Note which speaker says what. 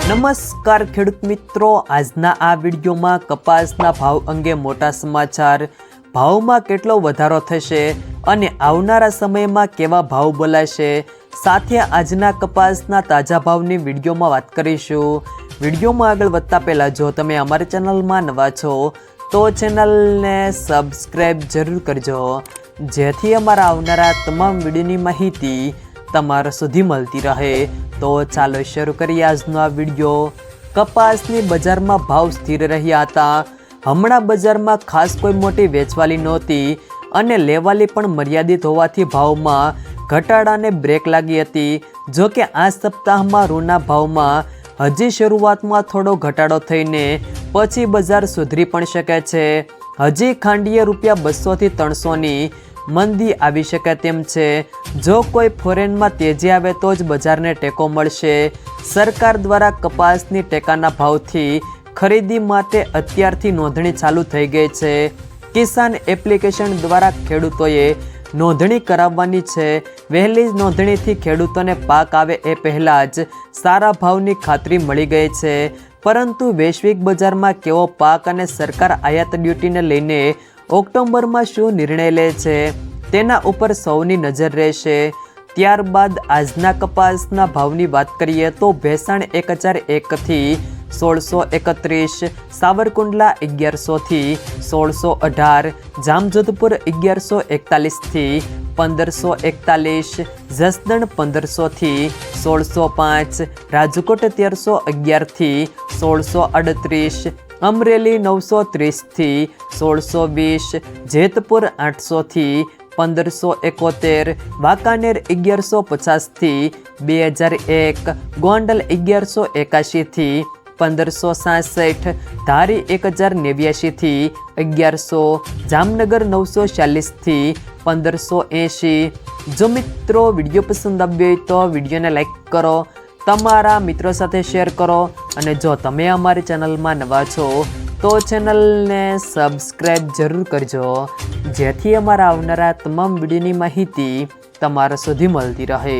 Speaker 1: નમસ્કાર ખેડૂત મિત્રો, આજના આ વિડીયોમાં કપાસના ભાવ અંગે મોટા સમાચાર, ભાવમાં કેટલો વધારો થશે અને આવનારા સમયમાં કેવા ભાવ બોલાશે, સાથે આજના કપાસના તાજા ભાવની વિડીયોમાં વાત કરીશું। વિડીયોમાં આગળ વધતા પહેલાં જો તમે અમારી ચેનલમાં નવા છો તો ચેનલને સબસ્ક્રાઈબ જરૂર કરજો, જેથી અમારા આવનારા તમામ વિડીયોની માહિતી તમારા સુધી મળતી રહે। તો ચાલો શરૂ કરીએ આજનો આ વિડીયો। કપાસની બજારમાં ભાવ સ્થિર રહ્યા હતા। હમણાં બજારમાં ખાસ કોઈ મોટી વેચવાલી નહોતી અને લેવાલી પણ મર્યાદિત હોવાથી ભાવમાં ઘટાડાને બ્રેક લાગી હતી। જો કે આ સપ્તાહમાં રૂના ભાવમાં હજી શરૂઆતમાં થોડો ઘટાડો થઈને પછી બજાર સુધરી પણ શકે છે। હજી ખાંડીએ ₹200 થી 300ની મંદી આવી શકે તેમ છે। જો કોઈ ફોરેનમાં તેજી આવે તો જ બજારને ટેકો મળશે। સરકાર દ્વારા કપાસની ટેકાના ભાવથી ખરીદી માટે અત્યારથી નોંધણી ચાલુ થઈ ગઈ છે। કિસાન એપ્લિકેશન દ્વારા ખેડૂતોએ નોંધણી કરાવવાની છે। વહેલી નોંધણીથી ખેડૂતોને પાક આવે એ પહેલાં જ સારા ભાવની ખાતરી મળી ગઈ છે। પરંતુ વૈશ્વિક બજારમાં કેવો પાક અને સરકાર આયાત ડ્યુટીને લઈને ઓક્ટોબરમાં શું નિર્ણય લે છે તેના ઉપર સૌની નજર રહેશે। ત્યારબાદ આજના કપાસના ભાવની વાત કરીએ તો ભેસાણ 1001 થી 1631, સાવરકુંડલા 1100 થી 1618, જામજોધપુર 1141 થી 1541, જસદણ 1500 થી 1605, રાજકોટ 1311 થી 1638, અમરેલી 930 થી 1620, જેતપુર 800 થી 1571, વાંકાનેર 1150 થી 2001, ગોંડલ 1181 થી 1567, ધારી 1089 થી 1100, જામનગર 940 થી 1580। જો મિત્રો વિડીયો પસંદ આવ્યો હોય તો વિડીયોને લાઈક કરો, તમારા મિત્રો સાથે શેર કરો અને જો તમે અમારી ચેનલમાં નવા છો તો ચેનલને સબસ્ક્રાઈબ જરૂર કરજો, જેથી અમારા આવનારા તમામ વિડીયોની માહિતી તમારા સુધી મળતી રહે।